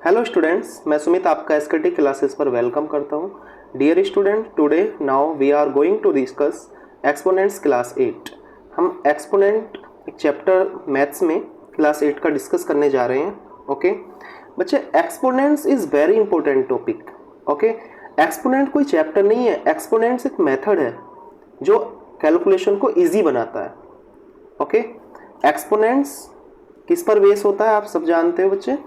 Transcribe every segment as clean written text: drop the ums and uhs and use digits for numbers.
Hello students, मैं सुमित आपका एसकेटी classes पर वेलकम करता हूं। Dear student, today now we are going to discuss exponents class 8। हम एक्सपोनेंट चैप्टर मैथ्स में क्लास 8 का डिस्कस करने जा रहे हैं। ओके बच्चे, exponents is very important topic. Okay, exponent कोई चैप्टर नहीं है, एक्सपोनेंट्स एक मेथड है जो कैलकुलेशन को ईजी बनाता है। ओके, एक्सपोनेंट्स किस पर बेस होता है आप सब जानते हो बच्चे।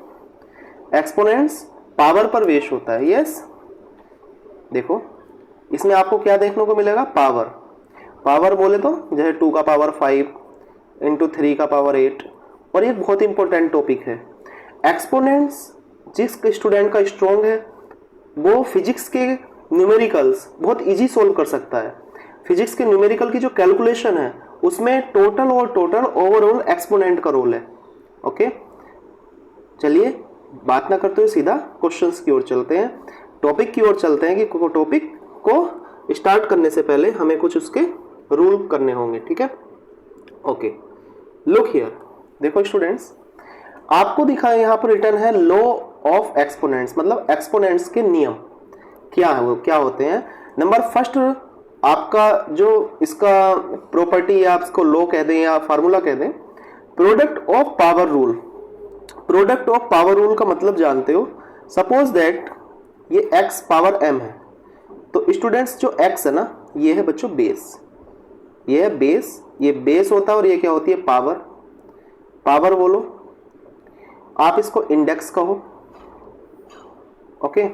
एक्सपोनेंट्स पावर पर बेस होता है। यस, देखो इसमें आपको क्या देखने को मिलेगा, पावर। पावर बोले तो जैसे 2 का पावर 5 इंटू 3 का पावर 8। और ये बहुत इंपॉर्टेंट टॉपिक है। एक्सपोनेंट्स जिस स्टूडेंट का स्ट्रॉन्ग है वो फिजिक्स के न्यूमेरिकल्स बहुत इजी सोल्व कर सकता है। फिजिक्स के न्यूमेरिकल की जो कैलकुलेशन है उसमें टोटल ओवरऑल एक्सपोनेंट का रोल है। ओके, चलिए बात ना करते हुए सीधा क्वेश्चंस की ओर चलते हैं, टॉपिक की ओर चलते हैं कि टॉपिक को स्टार्ट करने से पहले हमें कुछ उसके रूल करने होंगे। ठीक है, ओके, लुक हियर। देखो स्टूडेंट्स, आपको दिखा है यहाँ पर रिटर्न है लॉ ऑफ एक्सपोनेंट्स, मतलब एक्सपोनेंट्स के नियम क्या है, वो क्या होते हैं। नंबर फर्स्ट, आपका जो इसका प्रॉपर्टी या आप इसको लॉ कह दें या फार्मूला कह दें, product of power rule. Product of power rule का मतलब जानते हो। सपोज दैट ये x पावर m है, तो स्टूडेंट्स जो x है ना, ये है बच्चों बेस, ये है बेस, ये बेस होता है और ये क्या होती है, पावर। पावर बोलो, आप इसको इंडेक्स कहो। ओके,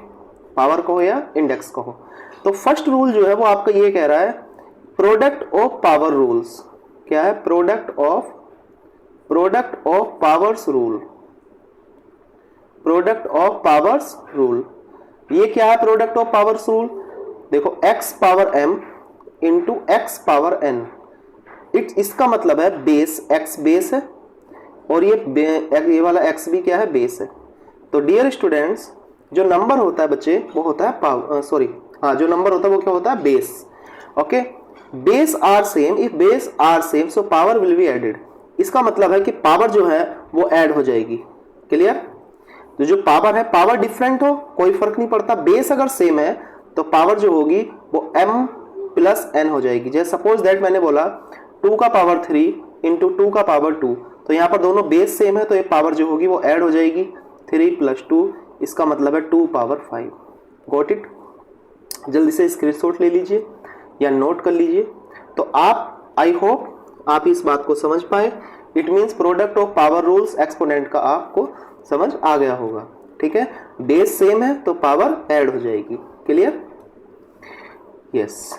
पावर कहो या इंडेक्स कहो। तो फर्स्ट रूल जो है वो आपका ये कह रहा है प्रोडक्ट ऑफ पावर रूल्स। क्या है, product of powers rule. Product of powers rule, ये क्या है प्रोडक्ट ऑफ पावर्स रूल। देखो x power m into x power n, इसका मतलब है बेस, x बेस है और ये वाला x भी क्या है, बेस है। तो डियर स्टूडेंट्स, जो नंबर होता है बच्चे वो होता है जो नंबर होता है वो क्या होता है, base. Okay, base are same, if base are same so power will be added. इसका मतलब है कि पावर जो है वो ऐड हो जाएगी। क्लियर। तो जो पावर है, पावर डिफरेंट हो कोई फर्क नहीं पड़ता, बेस अगर सेम है तो पावर जो होगी वो m प्लस n हो जाएगी। जैसे सपोज दैट मैंने बोला 2 का पावर 3 इंटू 2 का पावर 2, तो यहाँ पर दोनों बेस सेम है तो ये पावर जो होगी वो ऐड हो जाएगी, 3 प्लस 2, इसका मतलब है 2 पावर 5। Got it. जल्दी से स्क्रीनशॉट ले लीजिए या नोट कर लीजिए। तो आप, आई होप आप इस बात को समझ पाए। It means product of power rules exponent का आपको समझ आ गया होगा। ठीक है, बेस सेम है तो पावर ऐड हो जाएगी। क्लियर। यस,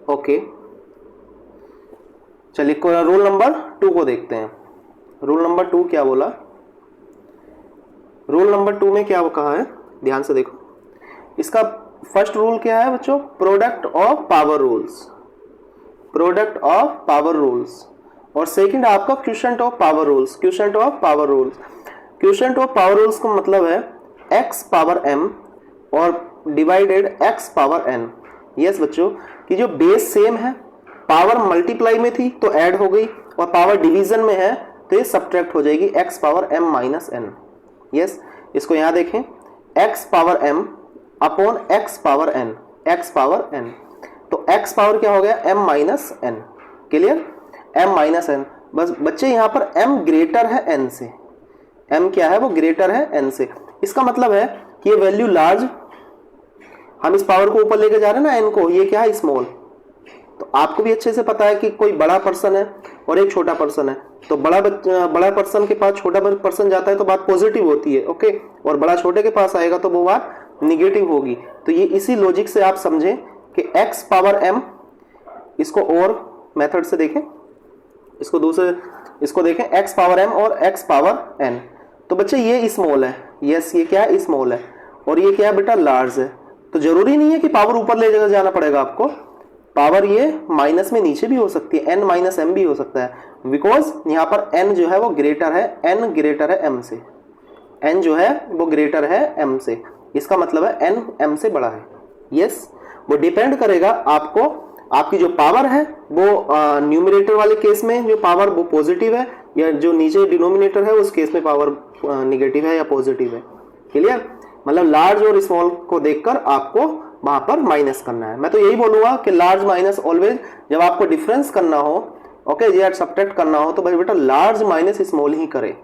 ओके, चलिए रूल नंबर 2 को देखते हैं। रूल नंबर 2 क्या बोला, रूल नंबर 2 में क्या वो कहा है, ध्यान से देखो। इसका फर्स्ट रूल क्या है बच्चों, product of power rules. Product of power rules. और सेकंड आपका quotient of power rules. Quotient of power rules, quotient of power rules का मतलब है x पावर m और divided x power n। Yes बच्चों, कि जो बेस सेम है, पावर मल्टीप्लाई में थी तो ऐड हो गई और पावर डिवीजन में है तो ये सब्ट्रैक्ट हो जाएगी, x power m minus n। Yes, इसको यहां देखें, x power m upon x power n, x power n, तो x पावर क्या हो गया, m minus n। Clear, m minus n। बस बच्चे यहाँ पर m ग्रेटर है n से, m क्या है वो ग्रेटर है n से। इसका मतलब है कि ये वैल्यू लार्ज, हम इस पावर को ऊपर लेके जा रहे हैं ना n को, ये क्या है स्मॉल। तो आपको भी अच्छे से पता है कि कोई बड़ा पर्सन है और एक छोटा पर्सन है, तो बड़ा पर्सन के पास छोटा पर्सन जाता है तो बात पॉजिटिव होती है। ओके, और बड़ा छोटे के पास आएगा तो वो बात निगेटिव होगी। तो ये इसी लॉजिक से आप समझें कि x पावर m, इसको और मेथड से देखें, इसको देखें x पावर m और x पावर n। तो बच्चे ये स्मॉल है, यस ये क्या है, स्मॉल है, और ये क्या है बेटा, लार्ज है। तो जरूरी नहीं है कि पावर ऊपर ले जाना पड़ेगा आपको, पावर ये माइनस में नीचे भी हो सकती है, n माइनस m भी हो सकता है, बिकॉज यहाँ पर n जो है वो ग्रेटर है, n ग्रेटर है m से, n जो है वो ग्रेटर है m से। इसका मतलब है n m से बड़ा है। यस, वो डिपेंड करेगा आपको, आपकी जो पावर है वो न्यूमरेटर वाले केस में जो पावर वो पॉजिटिव है, या जो नीचे डिनोमिनेटर है उस केस में पावर निगेटिव है या पॉजिटिव है। क्लियर? मतलब लार्ज और स्मॉल को देखकर आपको वहां पर माइनस करना है। मैं तो यही बोलूंगा कि लार्ज माइनस ऑलवेज जब आपको डिफरेंस करना हो, ओके, या सब्ट्रैक्ट करना हो, तो भाई बेटा लार्ज माइनस स्मॉल ही करें,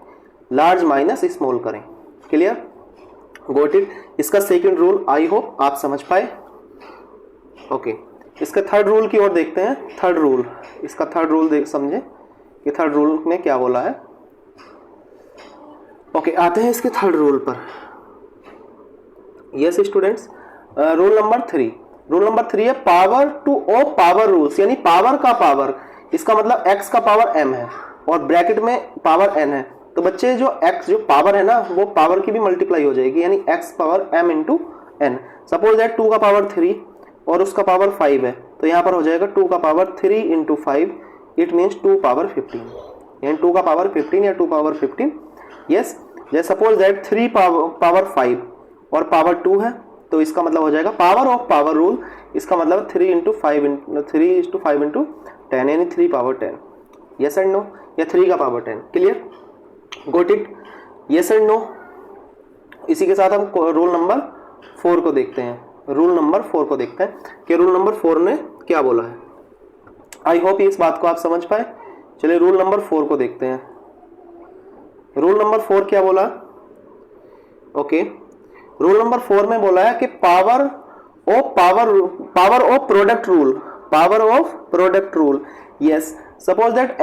लार्ज माइनस स्मॉल करें। क्लियर? Got it? इसका सेकंड रूल आई होप आप समझ पाए। ओके, इसका थर्ड रूल की ओर देखते हैं। थर्ड रूल, इसका थर्ड रूल देख समझे कि थर्ड रूल में क्या बोला है। ओके, आते हैं इसके थर्ड रूल पर। Yes students, rule number 3। Rule number 3 है power two of power rules, यानी पावर का पावर, इसका मतलब x का पावर m है और ब्रैकेट में पावर n है। तो बच्चे जो x जो पावर है ना वो पावर की भी मल्टीप्लाई हो जाएगी, यानी x power m into n। Suppose that 2 का पावर 3 और उसका पावर 5 है, तो यहाँ पर हो जाएगा 2 का power 3 into 5, it means 2 power 15, यानी 2 का पावर 15 या 2 पावर 15। यस, जैसे सपोज दैट 3 पावर 5 और पावर 2 है, तो इसका मतलब हो जाएगा पावर ऑफ पावर रूल, इसका मतलब 3 इंटू 5 इंटू 10, यानी 3 पावर 10। यस एंड नो, या 3 का power 10। Clear? Got it? Yes and no. इसी के साथ हम रूल नंबर 4 को देखते हैं। रूल नंबर 4 को देखते हैं कि रूल नंबर 4 ने क्या बोला है। आई होप इस बात को आप समझ पाए। चलिए रूल नंबर 4 को देखते हैं। रूल नंबर 4 क्या बोला? ओके, रूल नंबर 4 में बोला है कि power of product rule, power of product rule. Yes, suppose that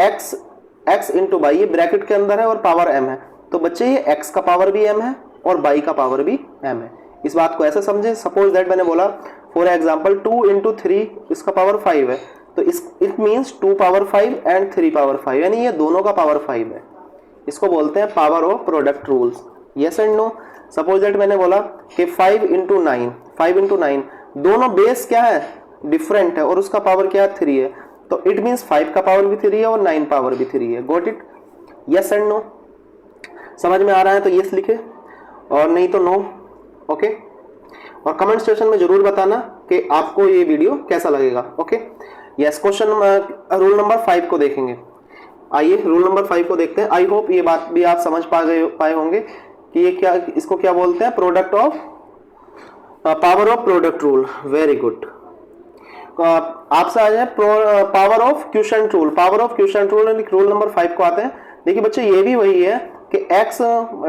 x into by, ये ब्रैकेट के अंदर है और पावर m है, तो बच्चे ये x का पावर भी m है और y का पावर भी m है। इस बात को ऐसे समझे, सपोज दैट मैंने बोला फॉर एग्जांपल 2 इंटू 3, इसका पावर 5 है, तो it means 2 power 5 and 3 power 5, यानी ये दोनों का पावर 5 है। इसको बोलते हैं power of product rules. Yes and no. Suppose that मैंने बोला कि 5 इंटू 9, दोनों बेस क्या है? डिफरेंट है और उसका पावर क्या है? 3 है, तो इट मीन्स 5 का पावर भी 3 है और 9 पावर भी 3 है। Got it? Yes and no. समझ में आ रहा है तो यस लिखे और नहीं तो नो। ओके, और कमेंट सेक्शन में जरूर बताना कि आपको ये वीडियो कैसा लगेगा। Okay, yes. Question rule number 5 को देखेंगे। आइए रूल नंबर 5 को देखते हैं। आई होप ये बात भी आप समझ पाए होंगे कि ये क्या, इसको क्या बोलते हैं? Product of power of product rule. Very good. आपसे आ जाए power of quotient rule. Power of quotient rule rule number 5 को आते हैं। देखिए बच्चे, ये भी वही है कि x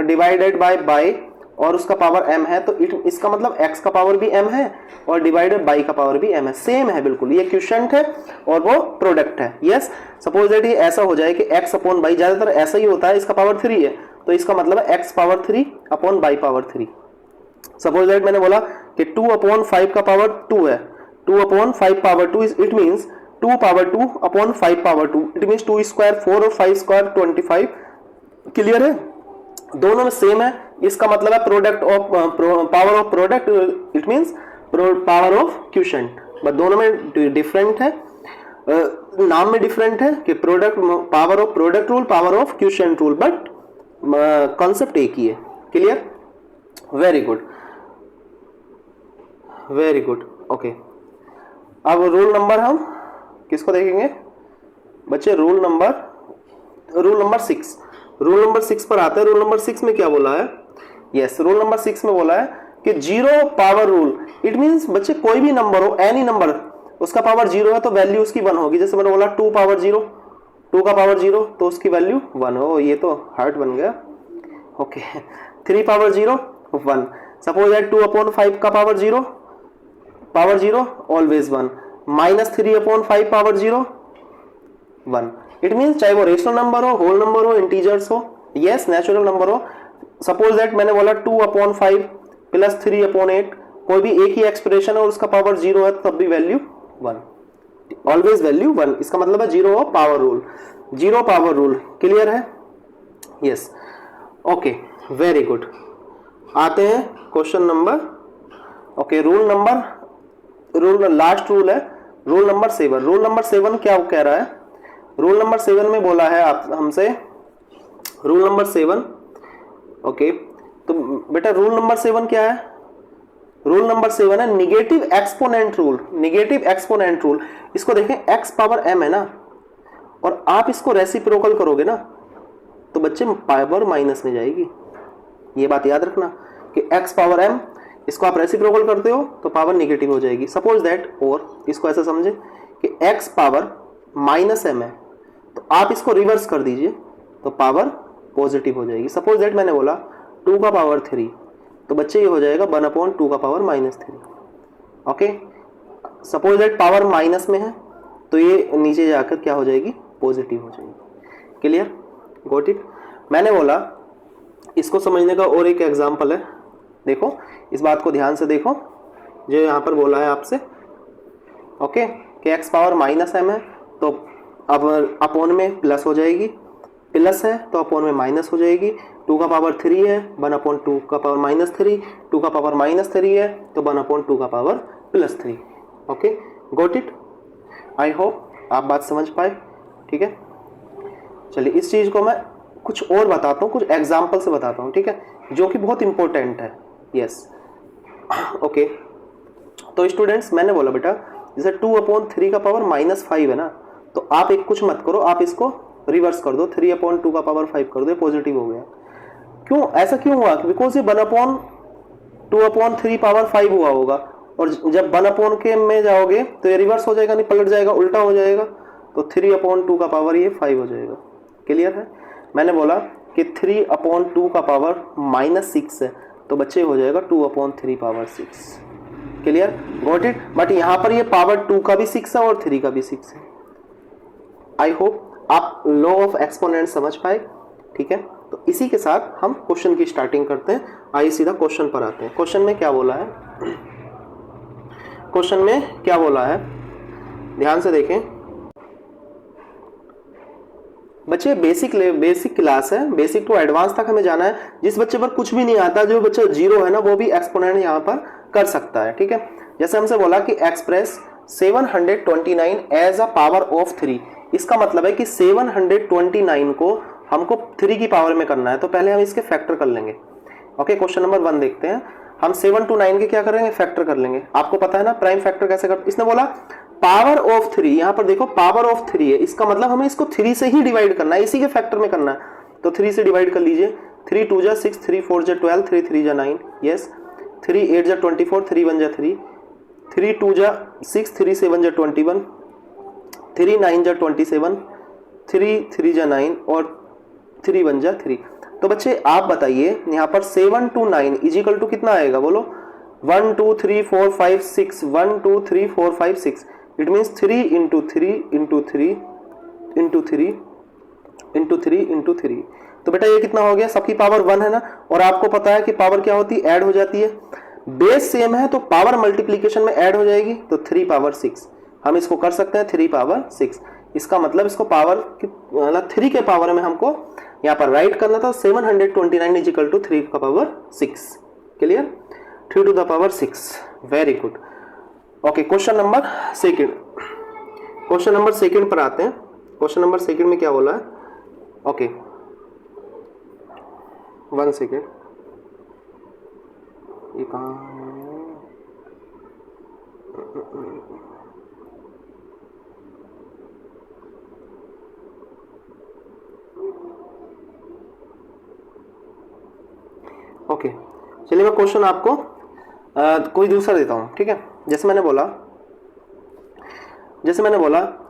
डिवाइडेड बाय और उसका पावर m है, तो इसका मतलब x का पावर भी m है और डिवाइडेड बाय का पावर भी m है। सेम है बिल्कुल, ये क्वोशिएंट है और वो प्रोडक्ट है। यस, सपोज दैट ये ऐसा हो जाए कि x अपॉन बाई, ज्यादातर ऐसा ही होता है, इसका पावर 3 है, तो इसका मतलब है x power 3 upon by power 3। Suppose that मैंने बोला कि 2 अपॉन 5 का पावर 2 है, 2 upon 5 power 2, it means 2 power 2 upon 5 power 2, it means 2 square 4 और 5 स्क्वायर 25। क्लियर है? दोनों में सेम है, इसका मतलब है product of power of product, it means power of quotient. But दोनों में डिफरेंट है, नाम में डिफरेंट है कि product power of product rule, power of quotient rule, but concept एक ही है। Clear? Very good, very good. Okay, अब रूल नंबर हम किसको देखेंगे बच्चे? Rule number 6। रूल नंबर 6 पर आते हैं। रूल नंबर 6 में क्या बोला है? यस, रूल नंबर 6 में बोला है कि 0 पावर रूल, इट मींस बच्चे कोई भी नंबर हो, एनी नंबर, उसका पावर 0 है तो वैल्यू उसकी 1 होगी। जैसे मैंने बोला 2 पावर 0, 2 का पावर 0 तो उसकी वैल्यू 1 हो। ये तो हार्ट बन गया। Okay, 3 power 0 1। Suppose that 2 upon 5 का power 0 always 1, minus 3 upon 5 power 0 1। It means चाहे वो रेशनल नंबर हो, होल नंबर हो, इंटीजर्स हो, यस नेचुरल नंबर हो। सपोज दैट मैंने बोला 2 अपॉन 5 प्लस 3 अपॉन 8, कोई भी एक ही एक्सप्रेशन है और उसका पावर 0 है तब भी वैल्यू 1, ऑलवेज वैल्यू 1। इसका मतलब है 0 power rule, 0 power rule. Clear है? Yes, okay, very good. आते हैं question number, okay, rule last rule है, रूल नंबर 7। रूल नंबर 7 क्या कह रहा है? रूल नंबर 7 में बोला है आप हमसे, रूल नंबर 7, ओके, तो बेटा रूल नंबर 7 क्या है? रूल नंबर 7 है negative exponent rule. Negative exponent rule, इसको देखें, x पावर m है ना, और आप इसको रेसिप्रोकल करोगे ना, तो बच्चे पावर माइनस में जाएगी। ये बात याद रखना कि x पावर m, इसको आप रेसिप्रोकल करते हो तो पावर निगेटिव हो जाएगी। सपोज दैट, और इसको ऐसा समझे कि x पावर माइनस m है, तो आप इसको रिवर्स कर दीजिए तो पावर पॉजिटिव हो जाएगी। सपोज दैट मैंने बोला 2 का पावर 3, तो बच्चे ये हो जाएगा 1/2 का power -3। Okay, suppose that power minus में है तो ये नीचे जाकर क्या हो जाएगी, पॉजिटिव हो जाएगी। Clear, got it. मैंने बोला इसको समझने का और एक एग्जांपल है, देखो इस बात को ध्यान से देखो जो यहाँ पर बोला है आपसे। ओके, कि x पावर -m है तो अब अपोन में प्लस हो जाएगी, प्लस है तो अपोन में माइनस हो जाएगी। 2 का पावर 3 है, 1/2 का पावर -3, 2 का पावर -3 है तो 1/2 का power +3। Okay, got it. I hope आप बात समझ पाए। ठीक है, चलिए इस चीज़ को मैं कुछ और बताता हूँ, कुछ एग्जाम्पल से बताता हूँ, ठीक है, जो कि बहुत इंपॉर्टेंट है। Yes, okay. तो स्टूडेंट्स मैंने बोला बेटा जैसे 2/3 का पावर -5 है ना, तो आप एक कुछ मत करो, आप इसको रिवर्स कर दो, 3/2 का पावर 5 कर दो, पॉजिटिव हो गया। क्यों ऐसा क्यों हुआ? बिकॉज ये 1/2/3 पावर 5 हुआ होगा, और जब 1 के में जाओगे तो ये रिवर्स हो जाएगा, नहीं पलट जाएगा, उल्टा हो जाएगा, तो 3/2 का पावर ये 5 हो जाएगा। क्लियर है? मैंने बोला कि 3/2 का पावर -6 है, तो बच्चे हो जाएगा 2/3 power 6। Clear, got it. But यहाँ पर ये पावर 2 का भी 6 है और 3 का भी 6 है। आई होप आप लॉ ऑफ एक्सपोनेंट समझ पाए। ठीक है, तो इसी के साथ हम क्वेश्चन की स्टार्टिंग करते हैं। आइए सीधा क्वेश्चन पर आते हैं। क्वेश्चन में क्या बोला है, क्वेश्चन में क्या बोला है, ध्यान से देखें बच्चे। बेसिक क्लास है, बेसिक टू एडवांस तक हमें जाना है। जिस बच्चे पर कुछ भी नहीं आता, जो बच्चा जीरो है ना, वो भी एक्सपोनेंट यहाँ पर कर सकता है। ठीक है, जैसे हमसे बोला कि express 729 as a power of 3, इसका मतलब है कि 729 को हमको 3 की पावर में करना है, तो पहले हम इसके फैक्टर कर लेंगे। ओके, क्वेश्चन नंबर 1 देखते हैं। हम 7 to 9 के क्या करेंगे, फैक्टर कर लेंगे। आपको पता है ना प्राइम फैक्टर कैसे करते। इसने बोला पावर ऑफ 3, यहाँ पर देखो पावर ऑफ 3 है, इसका मतलब हमें इसको 3 से ही डिवाइड करना है, इसी के फैक्टर में करना है, तो 3 से डिवाइड कर लीजिए। 3 2 जा 6, 3 4 जा 12, 3 3 जा 9, यस। 3 8 जा 24, 3 1 जा 3, 3 2 जा 6, 3 7 जा 21, 3 9 जा 27, 3 3 जा 9 और 3 1 जा 3। तो बच्चे आप बताइए यहाँ पर 7 to 9 इज इक्वल टू कितना आएगा, बोलो। 1 2 3 4 5 6, 1 2 3 4 5 6, it means 3 into 3 into 3 into 3 into 3 into 3। तो बेटा ये कितना हो गया, सबकी पावर 1 है ना, और आपको पता है कि पावर क्या होती है, ऐड हो जाती है। बेस सेम है तो पावर मल्टीप्लीकेशन में ऐड हो जाएगी, तो 3 पावर 6 हम इसको कर सकते हैं 3 पावर 6। इसका मतलब इसको पावर मतलब 3 के पावर में हमको यहाँ पर राइट करना था। 729 इज इक्वल टू 3 का power 6। Clear, 3 to the power 6। Very good. Okay, question number second, question number second पर आते हैं। क्वेश्चन नंबर सेकंड में क्या बोला है, ओके 1 सेकेंड, ये कहाँ है, ओके चलिए मैं क्वेश्चन आपको कोई दूसरा देता हूँ। ठीक है, जैसे मैंने बोला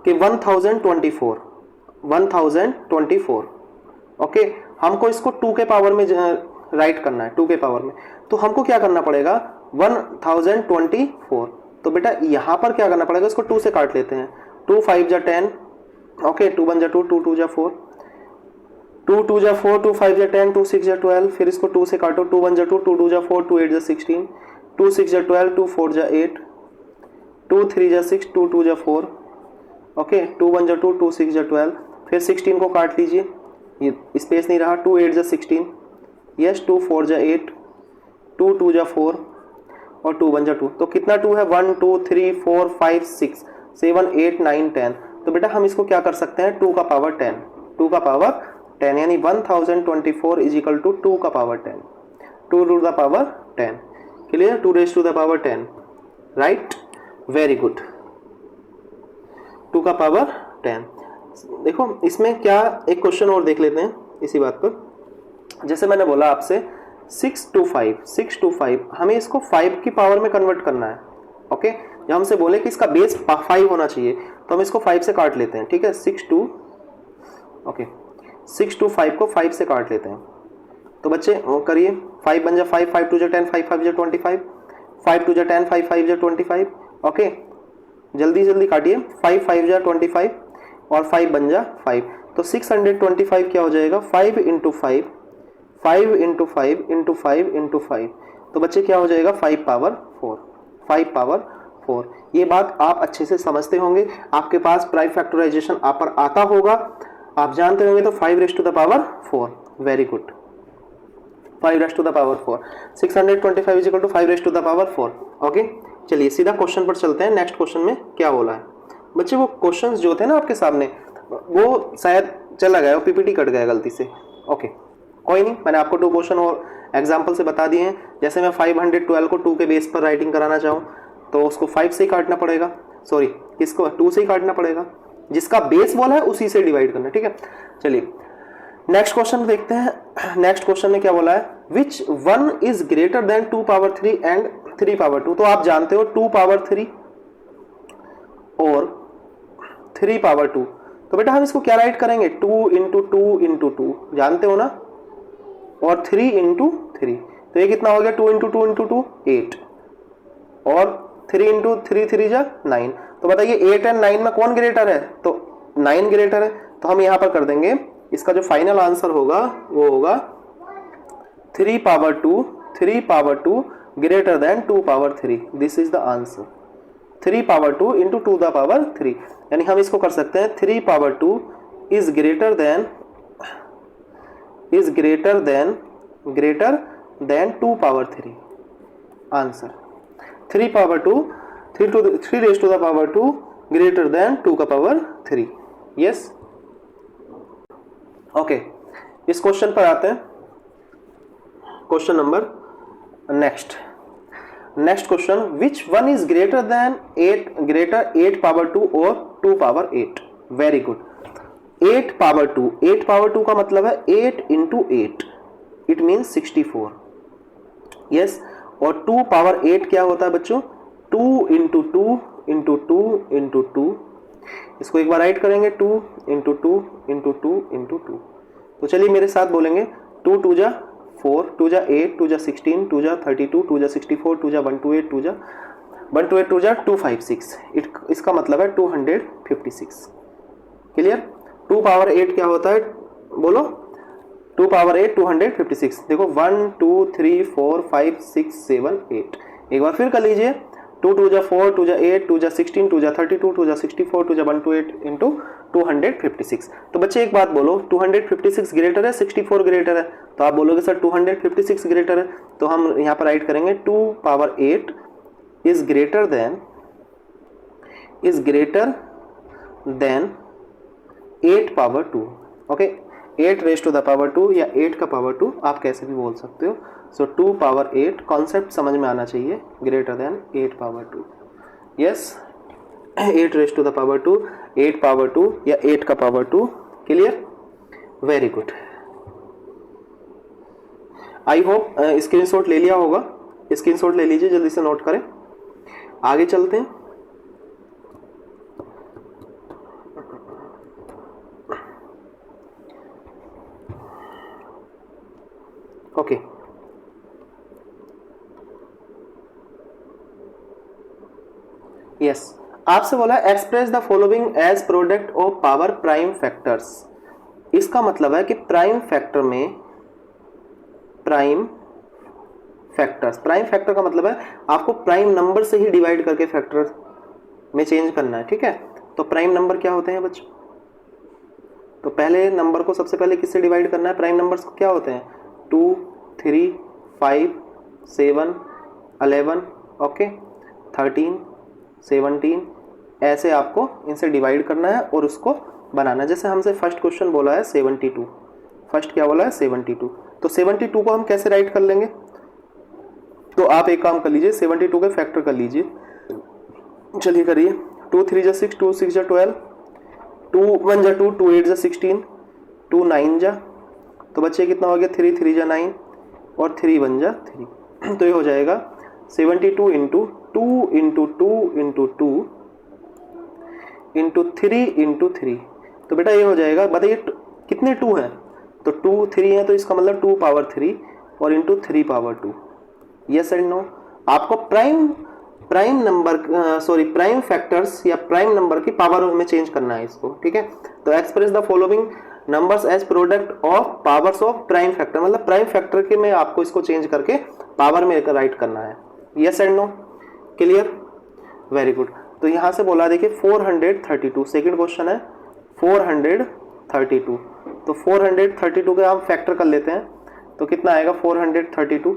कि 1024 ओके, हमको इसको 2 के पावर में राइट करना है, 2 के पावर में, तो हमको क्या करना पड़ेगा 1024। तो बेटा यहाँ पर क्या करना पड़ेगा, इसको 2 से काट लेते हैं। 2 5 जा 10, ओके 2 1 जा 2, 2 2 जा 4, 2 2 जा 4, 2 5 जा 10, 2 6 जा 12, फिर इसको 2 से काटो। 2 1 जा 2, 2 2 जा 4, 2 8 जा 16, 2 6 जा 12, 2 4 जा 8, 2 3 जा 6, 2 2 जा 4, ओके 2 1 जा 2, 2 6 जा 12, फिर 16 को काट लीजिए, ये स्पेस नहीं रहा। 2 8 जा 16, यस 2 4 जा 8, 2 2 जा 4 और 2 1 जा 2। तो कितना 2 है, 1 2 3 4 5 6 7 8 9 10। तो बेटा हम इसको क्या कर सकते हैं, 2 का पावर 10, 2 का पावर 10, यानी 1024 इज इक्वल टू 2 का power 10, 2 to the power 10। Clear, 2 raise to the power 10, right, very good, 2 का पावर 10। देखो इसमें क्या, एक क्वेश्चन और देख लेते हैं। इसी बात पर। जैसे मैंने बोला आपसे 6 to 5 हमें इसको 5 की पावर में कन्वर्ट करना है। ओके, जब हमसे बोले कि इसका बेस 5 होना चाहिए तो हम इसको 5 से काट लेते हैं। ठीक है, 6 to 5 को 5 से काट लेते हैं। तो बच्चे वो करिए, 5 बन जा 5, 5 2 जा 10, 5 5 जा 25, 5 2 जा 10, 5 5 जा 25। ओके, जल्दी जल्दी काटिए, 5 5 जा 25 और 5 बन जा 5। तो 625 क्या हो जाएगा, 5 इंटू 5, 5 इंटू 5 इंटू 5 इंटू 5। तो बच्चे क्या हो जाएगा, 5 पावर 4, 5 पावर 4। ये बात आप अच्छे से समझते होंगे, आपके पास प्राइम फैक्टराइजेशन आप पर आता होगा, आप जानते होंगे। तो 5 raise to the power 4, very good, 5 raise to the power 4, 625 is equal to 5 raise to the power 4। Okay, चलिए सीधा क्वेश्चन पर चलते हैं। नेक्स्ट क्वेश्चन में क्या बोला है बच्चे, वो क्वेश्चंस जो थे ना आपके सामने, वो शायद चला गया, वो पीपीटी कट गया गलती से। ओके, कोई नहीं, मैंने आपको 2 क्वेश्चन और एग्जाम्पल से बता दिए हैं। जैसे मैं 512 को 2 के बेस पर राइटिंग कराना चाहूँ तो उसको 5 से ही काटना पड़ेगा, सॉरी किसको 2 से ही काटना पड़ेगा, जिसका बेस बोला है उसी से डिवाइड करना। ठीक है, चलिए नेक्स्ट क्वेश्चन देखते हैं। नेक्स्ट क्वेश्चन में क्या बोला है, विच one is greater than 2 power 3 and 3 power 2। तो आप जानते हो 2 पावर 3 और 3 पावर 2। तो बेटा हम इसको क्या राइट करेंगे, 2 इंटू 2 इंटू 2, जानते हो ना, और 3 इंटू 3। तो ये कितना हो गया, 2 इंटू 2 इंटू 2 8, और 3 इंटू 3 3 जा 9। तो बताइए 8 एंड 9 में कौन ग्रेटर है, तो 9 ग्रेटर है। तो हम यहाँ पर कर देंगे, इसका जो फाइनल आंसर होगा वो होगा 3 power 2 greater than 2 power 3। This is the answer, 3 power 2 into 2 the power 3। यानी हम इसको कर सकते हैं 3 power 2 is greater than 2 power 3। Answer 3 power 2, 3 raise to the power 2 greater than 2 का पावर 3। यस, ओके, इस क्वेश्चन पर आते हैं। Question number next question, which one is greater than 8 power 2 और 2 पावर 8। वेरी गुड, 8 पावर 2 का मतलब है 8 into 8, it means 64। Yes, और 2 पावर 8 क्या होता है बच्चों, 2 इंटू 2 इंटू 2 इंटू 2। इसको एक बार राइट करेंगे, 2 इंटू 2 इंटू 2 इंटू 2। तो चलिए मेरे साथ बोलेंगे, 2 2 जा 4, 2 जा 8, 2 जा 16, 2 जा 32, 2 जा 64, 2 जा 128, 2 जा 128, 2 जा 256। इसका मतलब है 256। क्लियर, 2 पावर 8 क्या होता है, बोलो, 2 पावर 8 256। देखो 1 2 3 4 5 6 7 8। एक बार फिर कर लीजिए, 2 2 जा 4, 2 जा 8, 2 जा 16, 2 जा 32, 2 जा 64, 2 जा 128 इंटू 256। तो बच्चे एक बात बोलो, 256 ग्रेटर है 64 ग्रेटर है। तो आप बोलोगे सर 256 ग्रेटर है, तो हम यहाँ पर राइट करेंगे 2 power 8 is greater than 8 power 2। Okay, 8 raise to the power 2 या 8 का पावर 2, आप कैसे भी बोल सकते हो। सो 2 पावर 8 कॉन्सेप्ट समझ में आना चाहिए, greater than 8 power 2। Yes, 8 raise to the power 2, 8 power 2 या 8 का power 2। Clear, very good. I hope screenshot ले लिया होगा, स्क्रीनशॉट ले लीजिए, जल्दी से नोट करें। आगे चलते हैं। ओके, यस, आपसे बोला express the following as product of power prime factors. इसका मतलब है कि प्राइम फैक्टर में प्राइम फैक्टर का मतलब है आपको प्राइम नंबर से ही डिवाइड करके फैक्टर में चेंज करना है। ठीक है, तो प्राइम नंबर क्या होते हैं बच्चों, तो पहले नंबर को सबसे पहले किससे डिवाइड करना है, प्राइम नंबर्स क्या होते हैं, 2 3 5 7 11, ओके, 13 17, ऐसे आपको इनसे डिवाइड करना है और उसको बनाना। जैसे हमसे फर्स्ट क्वेश्चन बोला है 72, फर्स्ट क्या बोला है 72, तो 72 को हम कैसे राइट कर लेंगे, तो आप एक काम कर लीजिए, 72 के फैक्टर कर लीजिए। चलिए करिए, 2 3 जा 6, 2 6 जा 12, 2 1 जा 2, 2 8 जा 16, 2 9 जा तो बच्चे कितना हो गया, 3 3 जा 9 और 3 1 जा 3, तो ये हो जाएगा 72 into 2 into 2 into 2 into 3 into 3। तो बेटा ये हो जाएगा, बताइए कितने 2 हैं, तो 2 3 है, तो इसका मतलब 2 पावर 3 और into 3 power 2। Yes and no. आपको प्राइम नंबर प्राइम फैक्टर्स या प्राइम नंबर की पावर में चेंज करना है इसको, ठीक है। तो express the following numbers as product of powers of prime factor, मतलब प्राइम फैक्टर के में आपको इसको चेंज करके पावर में राइट करना है। Yes and no, clear, very good. तो यहां से बोला देखिए 432, सेकंड क्वेश्चन है 432। तो 432 के हम फैक्टर कर लेते हैं, तो कितना आएगा 432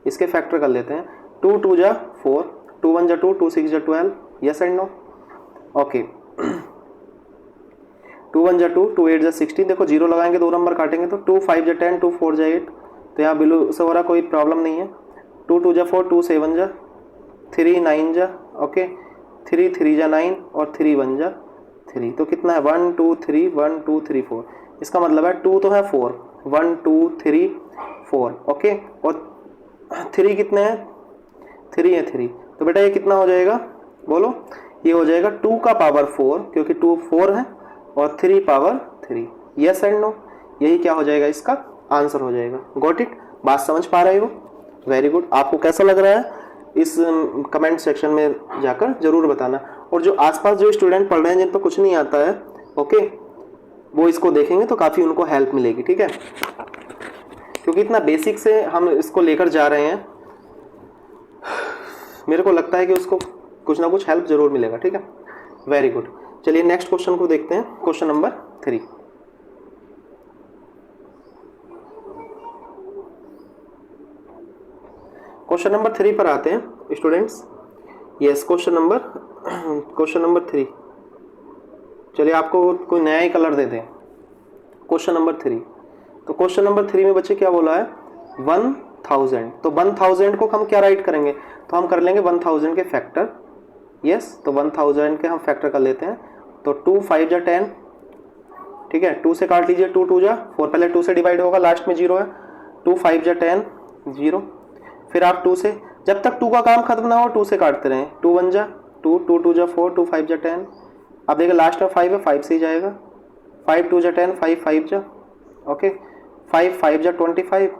इसके फैक्टर कर लेते हैं। 2 2 जा 4, 2 1 जा 2, 2 6 जा 12। Yes and no, okay. 2 1 जा 2, 2 8 जा 16। देखो जीरो लगाएंगे, 2 नंबर काटेंगे, तो 2 5 जा 10, 2 4 जा 8। तो यहाँ बिलो से हो रहा, कोई प्रॉब्लम नहीं है। 2 2 जा 4, 2 7 जा 3 9 जा, ओके। 3 3 जा 9 और 3 1 जा 3। तो कितना है 1 2 3 1 2 3 4। इसका मतलब है 2 तो है 4, 1 2 3 4, ओके। और 3 कितने हैं, 3 है 3। तो बेटा ये कितना हो जाएगा, बोलो। ये हो जाएगा 2 का पावर 4, क्योंकि 2 4 है, और 3 पावर 3। यस एंड नो, यही क्या हो जाएगा, इसका आंसर हो जाएगा। गॉट इट, बात समझ पा रहे हो, वेरी गुड। आपको कैसा लग रहा है इस कमेंट सेक्शन में जाकर जरूर बताना। और जो आसपास जो स्टूडेंट पढ़ रहे हैं, जिन पर कुछ नहीं आता है, ओके, वो इसको देखेंगे तो काफ़ी उनको हेल्प मिलेगी, ठीक है। क्योंकि इतना बेसिक से हम इसको लेकर जा रहे हैं, मेरे को लगता है कि उसको कुछ ना कुछ हेल्प जरूर मिलेगा, ठीक है। Very good. चलिए नेक्स्ट क्वेश्चन को देखते हैं, क्वेश्चन नंबर 3। क्वेश्चन नंबर 3 पर आते हैं स्टूडेंट्स। Yes, question number 3। चलिए आपको कोई नया ही कलर दे दें, क्वेश्चन नंबर 3। तो क्वेश्चन नंबर 3 में बच्चे क्या बोला है, 1000। तो 1000 को हम क्या राइट करेंगे, तो हम कर लेंगे 1000 के फैक्टर। यस, तो 1000 के हम फैक्टर कर लेते हैं। तो 2 5 जा 10, ठीक है। 2 से काट लीजिए, 2 2 जा 4, पहले 2 से डिवाइड होगा, लास्ट में 0 है। 2 5 जा 10 0। फिर आप 2 से, जब तक 2 का काम खत्म ना हो 2 से काटते रहें। 2 1 जा 2, 2 2 जा 4, 2 5 जा 10। अब देखिए लास्ट में 5 है, 5 से ही जाएगा। 5 2 जा 10, 5 5 जा, ओके। 5 5 जा 25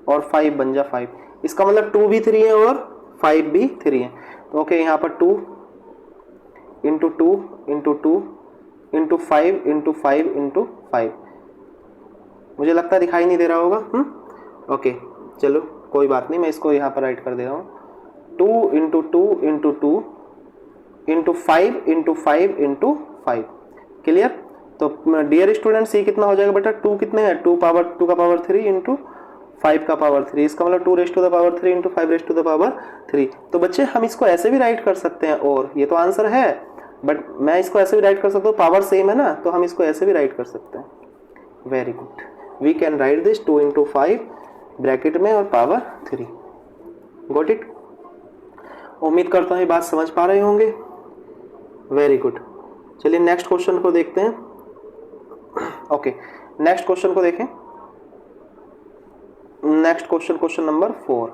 और 5 बन जा 5। इसका मतलब 2 भी 3 है और 5 भी 3 है। तो ओके, यहाँ पर 2 into 2 into 2 into 5 into 5 into 5। मुझे लगता है दिखाई नहीं दे रहा होगा, ओके। चलो कोई बात नहीं, मैं इसको यहाँ पर राइट कर दे रहा हूँ। 2 into 2 into 2 into 5 into 5 into 5, clear. तो डियर स्टूडेंट्स ये कितना हो जाएगा बेटा, 2 कितने हैं, 2 का पावर 3 इंटू 5 का पावर 3। इसका मतलब 2 raise to the power 3 into 5 raise to the power 3। तो बच्चे हम इसको ऐसे भी राइट कर सकते हैं, और ये तो आंसर है, बट मैं इसको ऐसे भी राइट कर सकता हूँ, पावर सेम है ना, तो हम इसको ऐसे भी राइट कर सकते हैं। Very good, we can write this 2 into 5 bracket में और पावर 3। Got it. उम्मीद करता हूँ ये बात समझ पा रहे होंगे। Very good. चलिए नेक्स्ट क्वेश्चन को देखते हैं। ओके, नेक्स्ट क्वेश्चन को देखें। Next question number 4।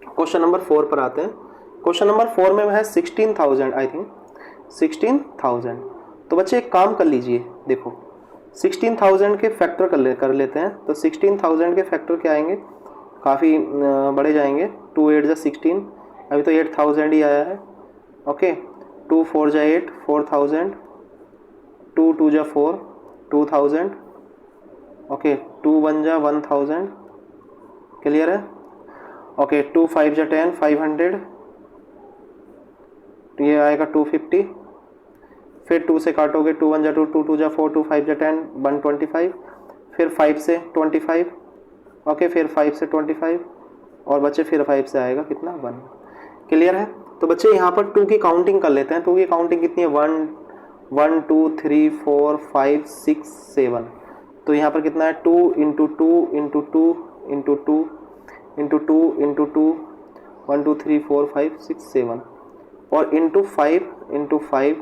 Question number 4 पर आते हैं। क्वेश्चन नंबर 4 में है 16,000, आई थिंक 16,000। तो बच्चे एक काम कर लीजिए, देखो 16,000 के फैक्टर कर लेते हैं। तो 16,000 के फैक्टर क्या आएंगे, काफ़ी बड़े जाएंगे। 2 8 जा 16, अभी तो 8,000 ही आया है, ओके। 2 4 जा 8, 4,000। 2 2 जा 4, 2,000, ओके। 2 1 जा 1,000, क्लियर है, ओके। 2 5 जा 10, 500, तो ये आएगा 250। फिर 2 से काटोगे, 2 1 जा 2, 2 2 जा 4, 2 5 जा 10, 125। फिर 5 से 25, ओके। फिर 5 से 25, और बच्चे फिर 5 से आएगा कितना, 1, क्लियर है। तो बच्चे यहाँ पर 2 की काउंटिंग कर लेते हैं। 2 की काउंटिंग कितनी है, 1 2 3 4 5 6 7। तो यहाँ पर कितना है, 2 into 2 into 2 into 2 into 2 into 2, 1 2 3 4 5 6 7, और इंटू 5 इंटू 5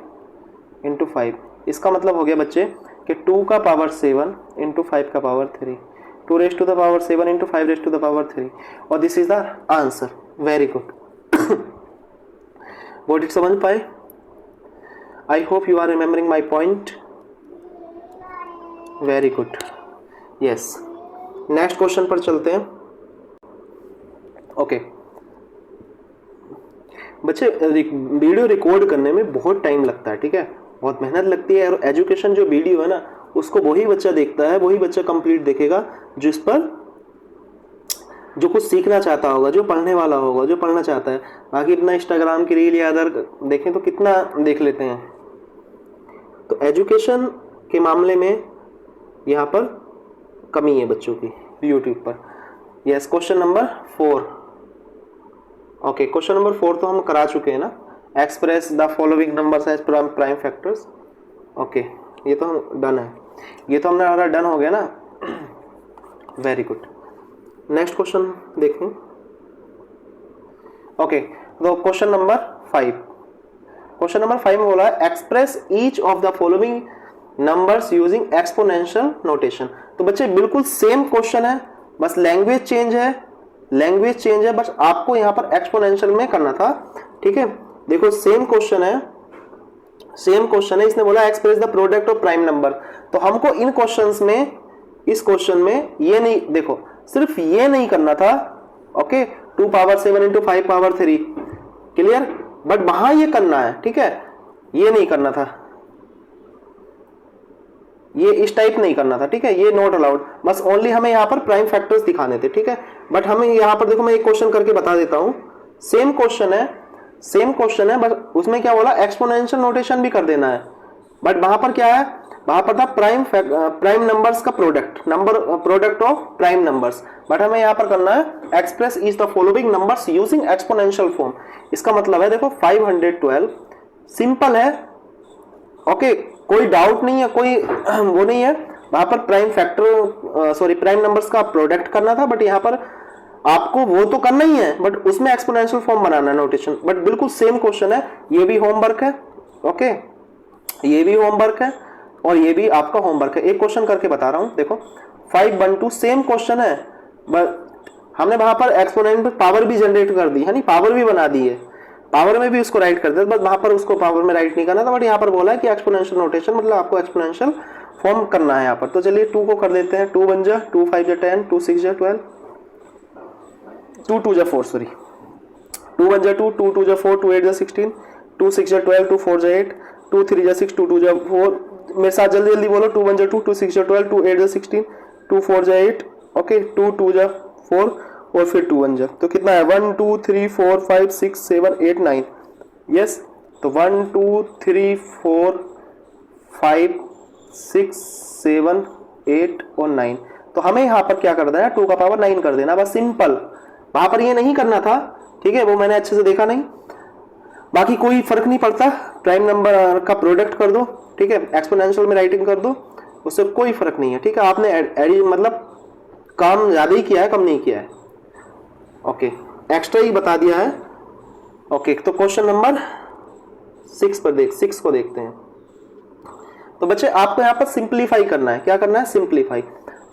इंटू 5। इसका मतलब हो गया बच्चे कि 2 का पावर 7 इंटू 5 का power 3, 2 raise to the power 7 into 5 raise to the power 3, और this is the answer. Very good. What it समझ पाए? I hope you are remembering my point. Very good. Yes, next question पर चलते हैं। Okay बच्चे, video record करने में बहुत टाइम लगता है, ठीक है, बहुत मेहनत लगती है। और एजुकेशन जो वीडियो है ना, उसको वही बच्चा देखता है, वही बच्चा कंप्लीट देखेगा जिस पर जो कुछ सीखना चाहता होगा, जो पढ़ने वाला होगा, जो पढ़ना चाहता है। बाकी इतना इंस्टाग्राम की रील या अदर देखें तो कितना देख लेते हैं। तो एजुकेशन के मामले में यहाँ पर कमी है बच्चों की यूट्यूब पर। Yes, question number 4। Okay, question number 4 तो हम करा चुके हैं ना, express the following numbers as prime factors. Okay, ये तो हम डन है, ये तो हमने डन हो गया ना। Very good. नेक्स्ट क्वेश्चन देखें। ओके, तो क्वेश्चन नंबर 5, क्वेश्चन नंबर 5 में बोला है express each of the following numbers using exponential notation. तो बच्चे बिल्कुल सेम क्वेश्चन है, बस लैंग्वेज चेंज है, लैंग्वेज चेंज है, बस आपको यहां पर एक्सपोनेंशियल में करना था, ठीक है। देखो सेम क्वेश्चन है, सेम क्वेश्चन है, इसने बोला express the product of prime number. तो हमको इन क्वेश्चंस में, इस क्वेश्चन में ये नहीं, देखो सिर्फ ये नहीं करना था, okay, 2 power 7 into 5 power 3, clear, but वहां ये करना है, ठीक है, ये नहीं करना था, ये इस टाइप नहीं करना था, ठीक है, ये नॉट अलाउड। बस ओनली हमें यहाँ पर प्राइम फैक्टर्स दिखाने थे, ठीक है। बट हमें यहाँ पर देखो, मैं एक क्वेश्चन करके बता देता हूँ, सेम क्वेश्चन है, सेम क्वेश्चन है, बस उसमें क्या बोला, एक्सपोनेंशियल नोटेशन भी कर देना है। बट वहां पर क्या है, वहां पर था प्राइम नंबर्स का product of prime numbers. But हमें यहाँ पर करना है express each the following numbers using exponential form. इसका मतलब है देखो 512 सिंपल है, ओके, कोई डाउट नहीं है, कोई वो नहीं है। वहां पर प्राइम नंबर्स का प्रोडक्ट करना था, बट यहाँ पर आपको वो तो करना ही है, बट उसमें एक्सपोनेंशियल फॉर्म बनाना है, नोटेशन। बट बिल्कुल सेम क्वेश्चन है, ये भी होमवर्क है, ओके, ये भी होमवर्क है और ये भी आपका होमवर्क है। एक क्वेश्चन करके बता रहा हूं, देखो 512 सेम क्वेश्चन है, बट हमने वहां पर एक्सपोनेंट पावर भी जनरेट कर दी है, नहीं पावर भी बना दी है, पावर में भी उसको राइट कर दे, बट वहां पर उसको पावर में राइट नहीं करना था। बट यहाँ पर बोला है कि एक्सपोनेंशियल नोटेशन, मतलब आपको एक्सपोनेंशियल फॉर्म करना है यहाँ पर। तो चलिए 2 को कर देते हैं, 2 1 जा 2 5 जा 10, 2 6 जा 12, 2 2 जा 4, सॉरी 2 1 जा 2, 2 2 जा 4, 2 8 जा 16, 2 6 जा 12, 2 4 जा 8, 2 3 जा 6, 2 2 जा 4। मेरे साथ जल्दी जल्दी बोलो, 2 1 जा 2, 2 6 जा 12, 2 8 जा 16, 2 4 जा 8, ओके, 2 2 जा 4 और फिर 2 1 जा, तो कितना है 1 2 3 4 5 6 7 8 9। यस, तो 1 2 3 4 5 6 7 8 और 9। तो हमें यहाँ पर क्या कर देना है, 2 का पावर 9 कर देना, बस सिंपल। वहां पर ये नहीं करना था, ठीक है, वो मैंने अच्छे से देखा नहीं। बाकी कोई फर्क नहीं पड़ता, प्राइम नंबर का प्रोडक्ट कर दो, ठीक है, एक्सपोनेंशियल में राइटिंग कर दो, उससे कोई फर्क नहीं है, ठीक है। आपने मतलब काम ज्यादा ही किया है, कम नहीं किया है, ओके, एक्स्ट्रा ही बता दिया है, ओके। तो क्वेश्चन नंबर 6 पर 6 को देखते हैं। तो बच्चे आपको यहाँ पर सिंप्लीफाई करना है, क्या करना है, सिंप्लीफाई।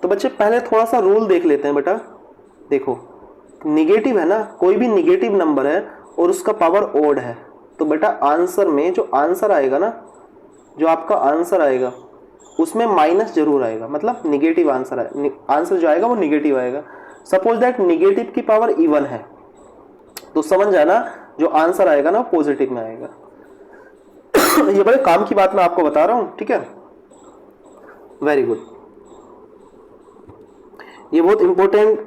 तो बच्चे पहले थोड़ा सा रूल देख लेते हैं बेटा। देखो निगेटिव है ना, कोई भी निगेटिव नंबर है और उसका पावर ओड है, तो बेटा आंसर में जो आंसर आएगा ना, जो आपका आंसर आएगा उसमें माइनस जरूर आएगा, मतलब निगेटिव आंसर है, आंसर जो आएगा वो निगेटिव आएगा। सपोज दैट निगेटिव की पावर इवन है, तो समझ जाना जो आंसर आएगा ना पॉजिटिव में आएगा। ये बड़े काम की बात मैं आपको बता रहा हूं, ठीक है, वेरी गुड। ये बहुत इंपॉर्टेंट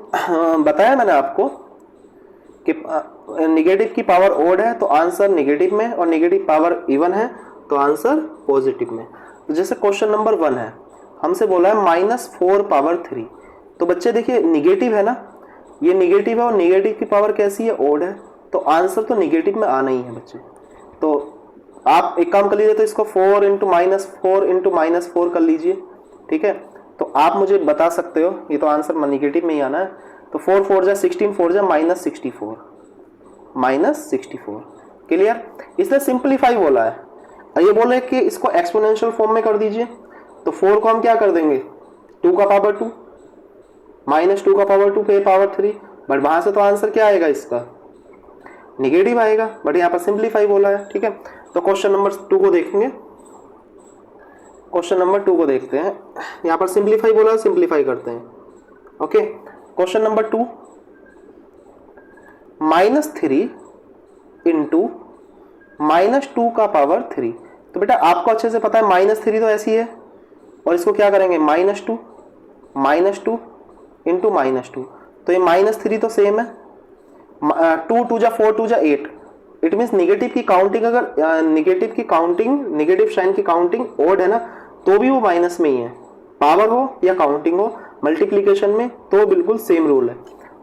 बताया मैंने आपको कि निगेटिव की पावर ओड है तो आंसर निगेटिव में, और निगेटिव पावर इवन है तो आंसर पॉजिटिव में। तो जैसे क्वेश्चन नंबर 1 है, हमसे बोला है -4 पावर 3। तो बच्चे देखिए निगेटिव है ना, ये निगेटिव है और निगेटिव की पावर कैसी है, ओड है, तो आंसर तो निगेटिव में आना ही है बच्चे। तो आप एक काम कर लीजिए, तो इसको 4 इंटू -4 कर लीजिए, ठीक है। तो आप मुझे बता सकते हो, ये तो आंसर निगेटिव में ही आना है। तो 4 4 जा 16, 4 जा -64, क्लियर। इसलिए सिंप्लीफाई बोला है। ये बोले कि इसको एक्सपोनेंशियल फॉर्म में कर दीजिए, तो 4 को हम क्या कर देंगे 2 का पावर 2 माइनस 2 का पावर 2 पे पावर 3, बट वहां से तो आंसर क्या आएगा इसका निगेटिव आएगा, बट यहाँ पर सिंप्लीफाई बोला है। ठीक है, तो क्वेश्चन नंबर 2 को देखेंगे, क्वेश्चन नंबर 2 को देखते हैं। यहाँ पर सिंप्लीफाई बोला, सिंप्लीफाई करते हैं। ओके, क्वेश्चन नंबर 2, -3 इंटू -2 का पावर 3। तो बेटा आपको अच्छे से पता है -3 तो ऐसी है, और इसको क्या करेंगे -2 इंटू -2, तो ये -3 तो सेम है, 2 2 जा 4 2 जा 8। इट मीन्स निगेटिव की काउंटिंग, अगर निगेटिव की काउंटिंग, निगेटिव साइन की काउंटिंग ओड है ना, तो भी वो माइनस में ही है, पावर हो या काउंटिंग हो, मल्टीप्लीकेशन में तो बिल्कुल सेम रूल है।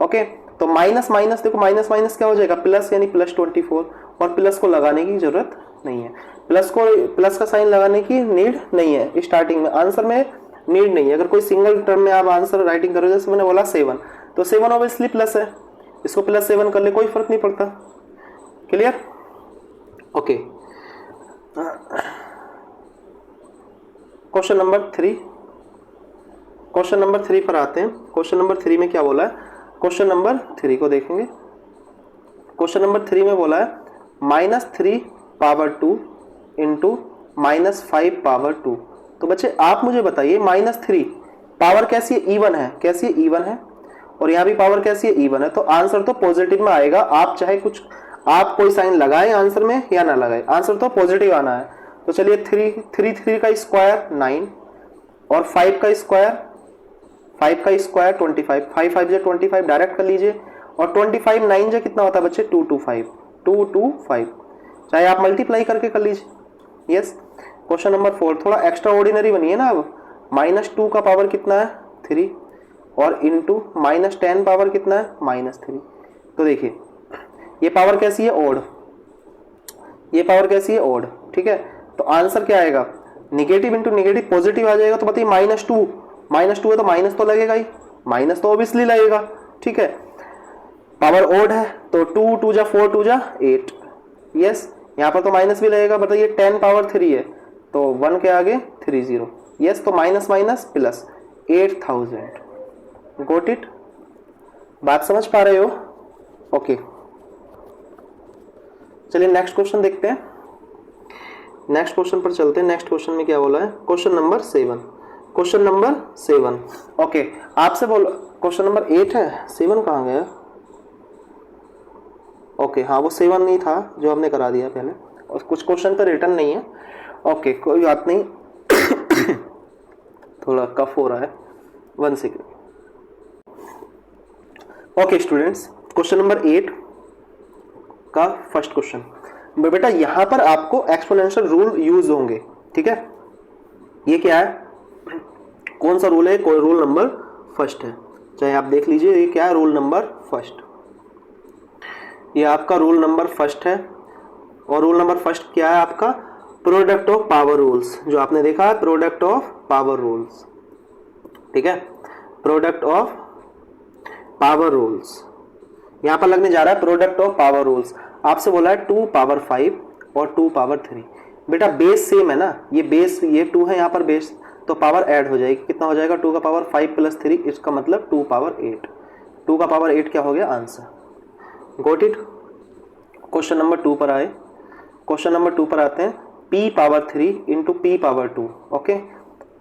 ओके, तो माइनस माइनस देखो, माइनस माइनस क्या हो जाएगा प्लस, यानी +24, और प्लस को लगाने की जरूरत नहीं है, प्लस का साइन लगाने की नीड नहीं है, स्टार्टिंग में आंसर में नीड नहीं है। अगर कोई सिंगल टर्म में आप आंसर राइटिंग करो, जैसे मैंने बोला 7, तो 7 ऑब्वियसली प्लस है, इसको +7 कर ले, कोई फर्क नहीं पड़ता। Clear? Okay, question number 3, question number 3 पर आते हैं। क्वेश्चन नंबर 3 में क्या बोला है, क्वेश्चन नंबर 3 को देखेंगे। क्वेश्चन नंबर 3 में बोला है -3 पावर 2 इंटू -5 पावर 2। तो बच्चे आप मुझे बताइए, -3 पावर कैसी है, इवन है, कैसी है, इवन है, और यहाँ भी पावर कैसी है, इवन है, तो आंसर तो पॉजिटिव में आएगा। आप चाहे कुछ, आप कोई साइन लगाए आंसर में या ना लगाए, आंसर तो पॉजिटिव आना है। तो चलिए 3 का स्क्वायर 9, और 5 का स्क्वायर 25, 5 5 जा 25 डायरेक्ट कर लीजिए, और 25 9 जा कितना होता है बच्चे 225, चाहे आप मल्टीप्लाई करके कर लीजिए। यस, क्वेश्चन नंबर 4 थोड़ा एक्स्ट्रा ऑर्डिनरी बनिए ना। अब -2 का पावर कितना है 3, और इंटू -10 पावर कितना है -3। तो देखिए ये पावर कैसी है ओड, ये पावर कैसी है ओड। ठीक है, तो आंसर क्या आएगा, निगेटिव इंटू निगेटिव पॉजिटिव आ जाएगा। तो बताइए -2 है तो माइनस तो लगेगा ही, माइनस तो ऑब्वियसली लगेगा। ठीक है, पावर ओड है तो 2 2 जा 4 2 जा 8। यस, यहाँ पर तो माइनस भी लगेगा। बताइए 10 पावर 3 है तो 1 के आगे 30। यस, तो minus minus plus 8000। Got it? बात समझ पा रहे हो? ओके, चलिए नेक्स्ट क्वेश्चन देखते हैं, नेक्स्ट क्वेश्चन पर चलते हैं। नेक्स्ट क्वेश्चन में क्या बोला है, question number 7, question number 7। Okay, आपसे बोलो, क्वेश्चन नंबर 8 है, 7 कहाँ गया? ओके, हाँ वो 7 नहीं था जो हमने करा दिया पहले, और कुछ क्वेश्चन तो रिटर्न नहीं है। ओके, कोई बात नहीं, थोड़ा कफ हो रहा है, 1 second. Okay students, question number 8 का फर्स्ट क्वेश्चन। बेटा यहां पर आपको एक्सपोनेंशियल रूल यूज होंगे। ठीक है, ये क्या है, कौन सा रूल है, कोई रूल नंबर फर्स्ट है, चाहे आप देख लीजिए ये क्या है, रूल नंबर फर्स्ट। ये आपका रूल नंबर फर्स्ट है, और रूल नंबर फर्स्ट क्या है आपका, प्रोडक्ट ऑफ पावर रूल्स, जो आपने देखा है प्रोडक्ट ऑफ पावर रूल्स। ठीक है, प्रोडक्ट ऑफ पावर रूल्स यहां पर लगने जा रहा है, प्रोडक्ट ऑफ पावर रूल्स। आपसे बोला है 2 पावर 5 और 2 पावर 3। बेटा बेस सेम है ना, ये बेस, ये 2 है यहाँ पर बेस, तो पावर ऐड हो जाएगी, कितना हो जाएगा 2 का पावर 5 प्लस 3, इसका मतलब 2 पावर 8। 2 का पावर 8 क्या हो गया answer. Got it? Question number 2 पर आए, क्वेश्चन नंबर 2 पर आते हैं। p power 3 into P power 2। Okay,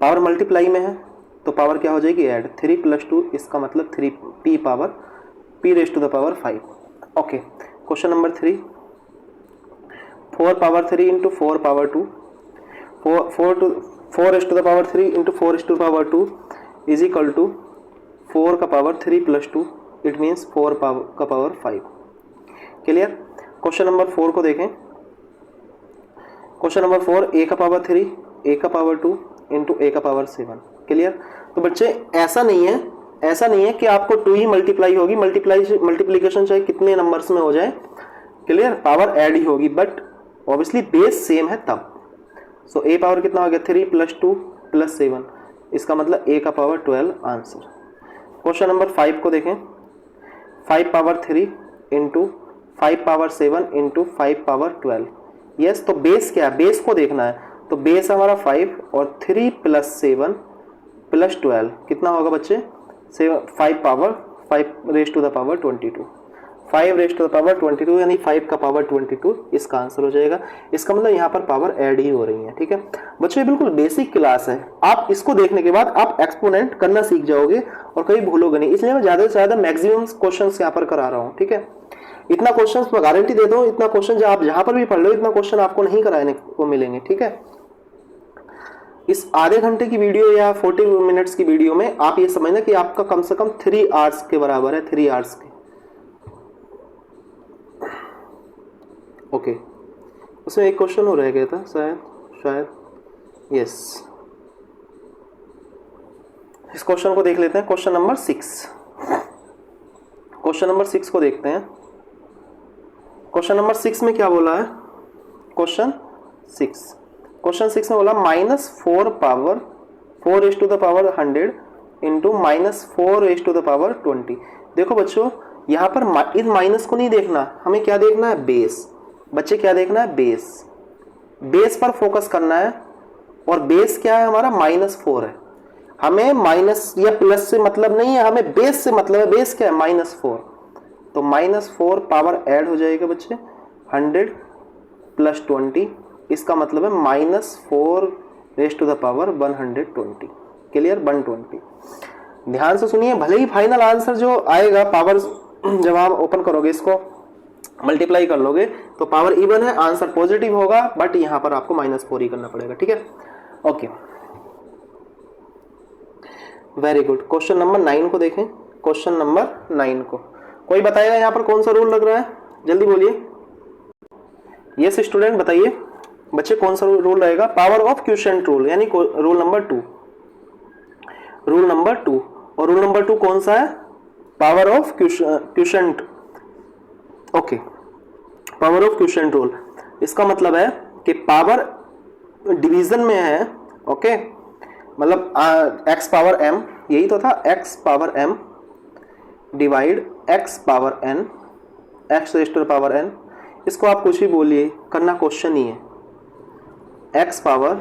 power multiply में है तो पावर क्या हो जाएगी ऐड, 3 प्लस 2, इसका मतलब 3 p power p raise to the power 5। Okay, question number 3, 4 power 3 into 4 power 2, 4 raise to the power 3 into 4 raise to the power 2 is equal to 4 का power 3 plus 2, it means 4 का power 5। Clear? Question number 4 को देखें। Question number 4, a का power 3, a का power 2 into a का power 7। Clear? तो बच्चे ऐसा नहीं है कि आपको 2 ही मल्टीप्लाई होगी, मल्टीप्लीकेशन चाहे कितने नंबर्स में हो जाए, क्लियर, पावर ऐड ही होगी, बट ऑब्वियसली बेस सेम है तब। सो a पावर कितना हो गया 3 प्लस 2 प्लस 7, इसका मतलब a का पावर 12 आंसर। क्वेश्चन नंबर 5 को देखें। 5 power 3 into 5 power 7 into 5 power 12 yes, तो बेस क्या है, बेस को देखना है, तो बेस हमारा 5 और 3 + 7 + 12 कितना होगा बच्चे, 5 power 5 raise to the power 22, 5 raise to the power 22 यानी 5 का पावर 22 इसका आंसर हो जाएगा। इसका मतलब यहाँ पर पावर ऐड ही हो रही है। ठीक है बच्चों, ये बिल्कुल बेसिक क्लास है, आप इसको देखने के बाद आप एक्सपोनेंट करना सीख जाओगे और कभी भूलोगे नहीं, इसलिए मैं ज़्यादा से ज़्यादा मैक्सिमम क्वेश्चंस यहाँ पर करा रहा हूँ। ठीक है, इतना क्वेश्चन मैं गारंटी देता हूँ, इतना क्वेश्चन आप जहाँ पर भी पढ़ लो इतना क्वेश्चन आपको नहीं कराने को मिलेंगे। ठीक है, इस आधे घंटे की वीडियो या 40 मिनट्स की वीडियो में आप ये समझना कि आपका कम से कम 3 आवर्स के बराबर है, 3 आवर्स के। ओके, उसमें एक क्वेश्चन हो रह गया था शायद यस, इस क्वेश्चन को देख लेते हैं, क्वेश्चन नंबर 6। क्वेश्चन नंबर 6 को देखते हैं। क्वेश्चन नंबर 6 में क्या बोला है, क्वेश्चन 6 में बोला -4 power 4 raise to the power 100 into -4 raise to the power 20। देखो बच्चों, यहाँ पर इस माइनस को नहीं देखना, हमें क्या देखना है, बेस। बच्चे क्या देखना है, बेस, बेस पर फोकस करना है। और बेस क्या है हमारा, -4 है। हमें माइनस या प्लस से मतलब नहीं है, हमें बेस से मतलब है। बेस क्या है, -4, तो -4 पावर ऐड हो जाएगा बच्चे 100 + 20, इसका मतलब है -4 raise to the power 120। Clear, 120। ध्यान से सुनिए, भले ही फाइनल आंसर जो आएगा पावर जब आप ओपन करोगे, इसको मल्टीप्लाई कर लोगे तो पावर इवन है, आंसर पॉजिटिव होगा, बट यहाँ पर आपको -4 ही करना पड़ेगा। ठीक है, okay, very good. Question number 9 को देखें। क्वेश्चन नंबर 9 को कोई बताएगा यहाँ पर कौन सा रूल लग रहा है, जल्दी बोलिए। यस स्टूडेंट बताइए बच्चे, कौन सा रूल रहेगा, पावर ऑफ क्वोशिएंट रूल, यानी रूल नंबर 2। रूल नंबर 2, और रूल नंबर 2 कौन सा है, power of quotient. Okay, power of quotient rule, इसका मतलब है कि पावर डिवीजन में है। ओके, मतलब x पावर m, यही तो था, x power m divide x power n, x raise to the power n। इसको आप कुछ भी बोलिए, करना क्वेश्चन ही है। x power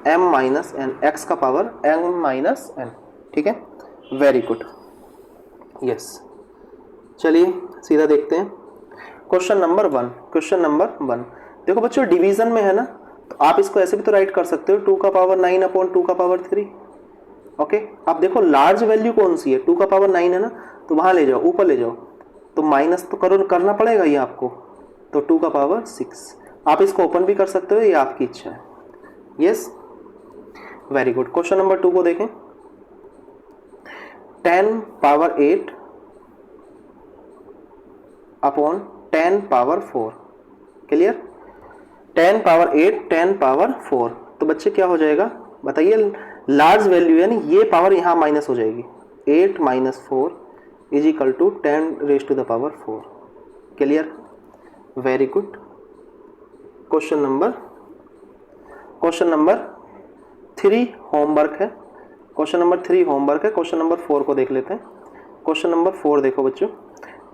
m minus n, x का पावर m माइनस n। ठीक है, वेरी गुड, यस। चलिए सीधा देखते हैं क्वेश्चन नंबर 1। क्वेश्चन नंबर 1 देखो बच्चों, डिवीजन में है ना, तो आप इसको ऐसे भी तो राइट कर सकते हो, 2 का पावर 9 अपॉन 2 का पावर 3। ओके, आप देखो लार्ज वैल्यू कौन सी है, 2 का पावर 9 है ना, तो वहां ले जाओ, ऊपर ले जाओ, तो माइनस तो करना पड़ेगा ये आपको, तो 2 का पावर 6। आप इसको ओपन भी कर सकते हो, ये आपकी इच्छा है। Yes, very good. Question number 2 को देखें। 10 power 8 upon 10 power 4। Clear, 10 power 8 10 power 4, तो बच्चे क्या हो जाएगा बताइए, लार्ज वैल्यू यानी ये पावर यहाँ माइनस हो जाएगी, 8 - 4 = 10 raise to the power 4। Clear, very good. Question number 3 homework है। क्वेश्चन नंबर 3 होमवर्क है। क्वेश्चन नंबर 4 को देख लेते हैं। क्वेश्चन नंबर 4 देखो बच्चों,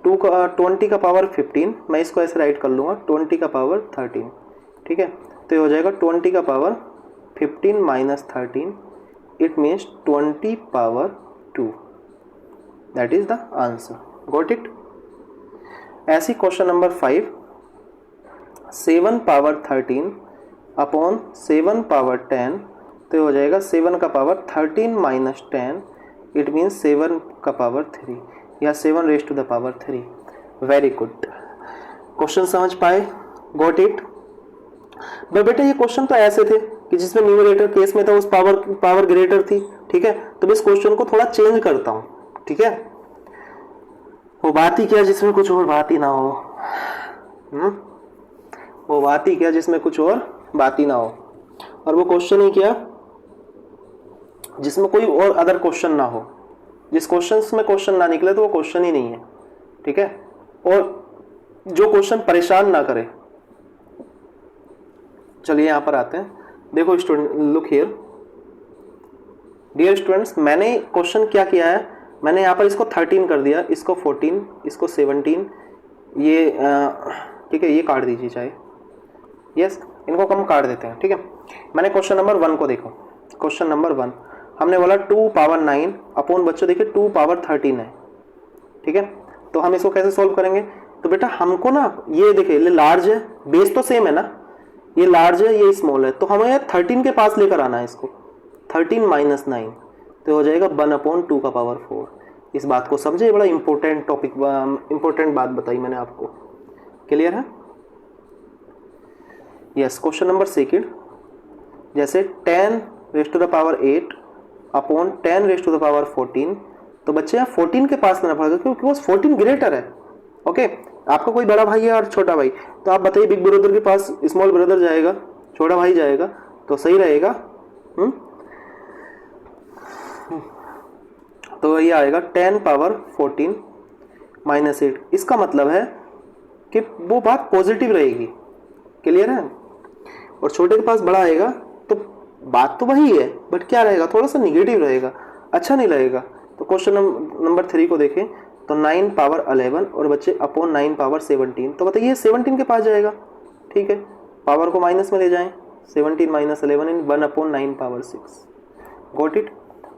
20 का पावर 15, मैं इसको ऐसे राइट कर लूँगा, 20 का पावर 13। ठीक है, तो ये हो जाएगा 20 का power 15 - 13, it means 20 power 2। That is the answer, got it. ऐसी question number 5, 7 power 13 upon 7 power 10, तो ये हो जाएगा 7 का पावर 13 - 10, इट मीन्स 7 का पावर 3 या 7 raise to the power 3। Very good, question समझ पाए, गॉट इट। बेटा ये क्वेश्चन तो ऐसे थे कि जिसमें न्यूमरेटर केस में था उस पावर ग्रेटर थी। ठीक है, तो मैं इस क्वेश्चन को थोड़ा चेंज करता हूँ। ठीक है, वो बात ही क्या जिसमें कुछ और बात ही ना हो, वो बात ही क्या जिसमें कुछ और बात ही ना हो, और वो क्वेश्चन ही क्या जिसमें कोई और अदर क्वेश्चन ना हो। जिस क्वेश्चन में क्वेश्चन ना निकले तो वो क्वेश्चन ही नहीं है। ठीक है, और जो क्वेश्चन परेशान ना करे। चलिए यहाँ पर आते हैं। देखो student, look here dear students, मैंने क्वेश्चन क्या किया है, मैंने यहाँ पर इसको 13 कर दिया, इसको 14, इसको 17, ये ठीक है, ये काट दीजिए चाहे, यस, इनको कम काट देते हैं, ठीक है। मैंने क्वेश्चन नंबर 1 को देखो। क्वेश्चन नंबर 1 हमने बोला 2 पावर 9 अपॉन बच्चों देखिए 2 पावर 13 है, ठीक है। तो हम इसको कैसे सोल्व करेंगे? तो बेटा हमको ना ये देखिए ये लार्ज है, बेस तो सेम है ना, ये लार्ज है ये स्मॉल है, तो हमें 13 के पास लेकर आना है इसको। 13 माइनस 9 तो हो जाएगा 1/2 का पावर 4। इस बात को समझे, बड़ा इंपॉर्टेंट टॉपिक, इंपॉर्टेंट बात बताई मैंने आपको। क्लियर है? यस। क्वेश्चन नंबर 2 जैसे 10 raise to the power 8 upon 10 raise to the power 14, तो बच्चे यहाँ 14 के पास लेना पड़ेगा क्योंकि वो 14 ग्रेटर है। ओके, आपका कोई बड़ा भाई है और छोटा भाई, तो आप बताइए बिग ब्रदर के पास स्मॉल ब्रदर जाएगा, छोटा भाई जाएगा, तो सही रहेगा। तो ये आएगा 10 पावर 14 माइनस 8। इसका मतलब है कि वो बात पॉजिटिव रहेगी। क्लियर है? और छोटे के पास बड़ा आएगा तो बात तो वही है, बट क्या रहेगा, थोड़ा सा निगेटिव रहेगा, अच्छा नहीं लगेगा। तो क्वेश्चन नंबर 3 को देखें तो 9 पावर 11 और बच्चे अपॉन 9 पावर 17, तो बताइए 17 के पास जाएगा, ठीक है। पावर को माइनस में ले जाएं, 17 माइनस 11 1/9 पावर 6। Got it?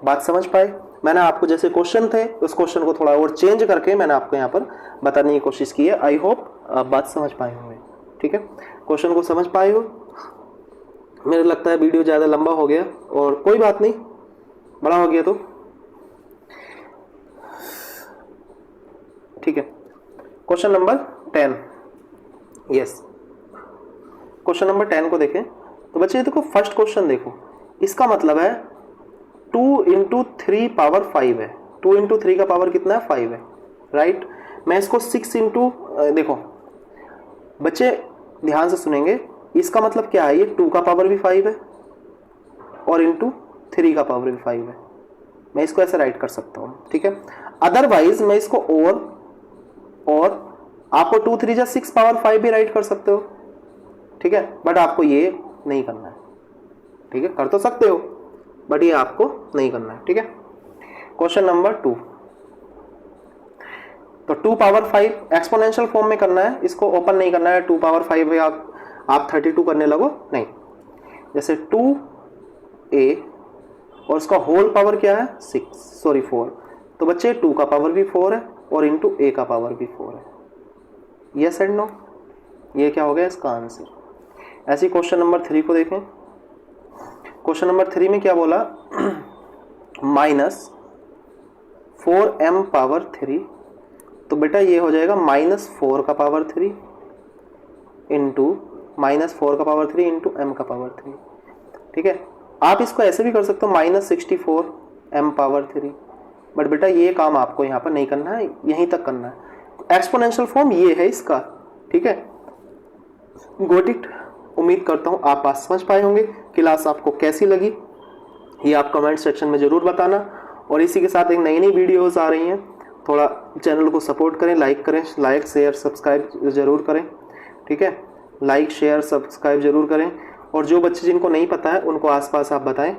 बात समझ पाए? मैंने आपको जैसे क्वेश्चन थे उस क्वेश्चन को थोड़ा और चेंज करके मैंने आपको यहाँ पर बताने की कोशिश की है। आई होप आप बात समझ पाए होंगे, ठीक है। क्वेश्चन को समझ पाए हो? मेरे लगता है वीडियो ज़्यादा लंबा हो गया, और कोई बात नहीं, बड़ा हो गया तो ठीक है। Question number 10, yes. Question number 10 को देखें तो बच्चे ये देखो, फर्स्ट क्वेश्चन देखो, इसका मतलब है 2 इंटू 3 पावर 5 है। 2 इंटू 3 का पावर कितना है? 5 है, राइट। मैं इसको 6 इंटू, देखो बच्चे ध्यान से सुनेंगे, इसका मतलब क्या है, ये 2 का पावर भी 5 है और इंटू 3 का पावर भी 5 है। मैं इसको ऐसे राइट कर सकता हूँ, ठीक है। अदरवाइज मैं इसको और आपको 2 3 जा 6 पावर 5 भी राइट कर सकते हो, ठीक है, बट आपको ये नहीं करना है, ठीक है। कर तो सकते हो बट ये आपको नहीं करना है, ठीक है। क्वेश्चन नंबर 2, तो 2 पावर 5 एक्सपोनेंशियल फॉर्म में करना है, इसको ओपन नहीं करना है। 2 पावर 5 है, आप 32 करने लगो, नहीं। जैसे 2a और उसका होल पावर क्या है? 4, तो बच्चे 2 का पावर भी 4 है और इंटू a का पावर भी 4 है। Yes and no? ये क्या हो गया इसका आंसर। ऐसे क्वेश्चन नंबर 3 को देखें। क्वेश्चन नंबर 3 में क्या बोला? -4m पावर 3, तो बेटा ये हो जाएगा -4 का पावर 3 इंटू -4 का पावर 3 इंटू m का पावर 3, ठीक है। आप इसको ऐसे भी कर सकते हो -64 m पावर 3, बट बेटा ये काम आपको यहाँ पर नहीं करना है, यहीं तक करना है। एक्सपोनेंशियल फॉर्म ये है इसका, ठीक है। Got it? उम्मीद करता हूँ आप बात समझ पाए होंगे। क्लास आपको कैसी लगी ये आप कमेंट सेक्शन में ज़रूर बताना, और इसी के साथ एक नई नई वीडियोस आ रही हैं, थोड़ा चैनल को सपोर्ट करें, लाइक करें, लाइक शेयर सब्सक्राइब ज़रूर करें, ठीक है। लाइक शेयर सब्सक्राइब ज़रूर करें, और जो बच्चे जिनको नहीं पता है उनको आसपास आप बताएं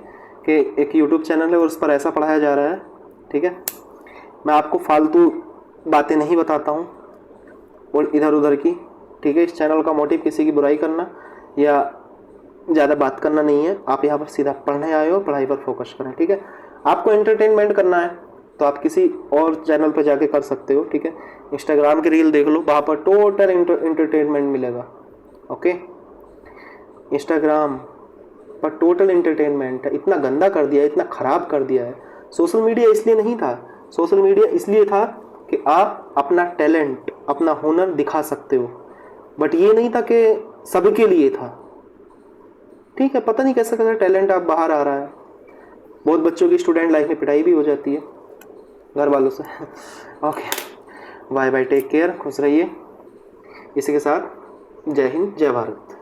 कि एक यूट्यूब चैनल है और उस पर ऐसा पढ़ाया जा रहा है, ठीक है। मैं आपको फालतू बातें नहीं बताता हूँ और इधर उधर की, ठीक है। इस चैनल का मोटिव किसी की बुराई करना या ज़्यादा बात करना नहीं है। आप यहाँ पर सीधा पढ़ने आए हो, पढ़ाई पर फोकस करें, ठीक है। आपको एंटरटेनमेंट करना है तो आप किसी और चैनल पर जाके कर सकते हो, ठीक है। इंस्टाग्राम की रील देख लो, वहाँ पर टोटल एंटरटेनमेंट मिलेगा, ओके। इंस्टाग्राम पर टोटल एंटरटेनमेंट है। इतना गंदा कर दिया है, इतना ख़राब कर दिया है। सोशल मीडिया इसलिए नहीं था, सोशल मीडिया इसलिए था कि आप अपना टैलेंट, अपना हुनर दिखा सकते हो, बट ये नहीं था कि सबके लिए था, ठीक है। पता नहीं कैसा कैसा टैलेंट आप बाहर आ रहा है। बहुत बच्चों की स्टूडेंट लाइफ में पिटाई भी हो जाती है घर वालों से। Okay, bye bye, take care, खुश रहिए। इसी के साथ जय हिंद, जय भारत।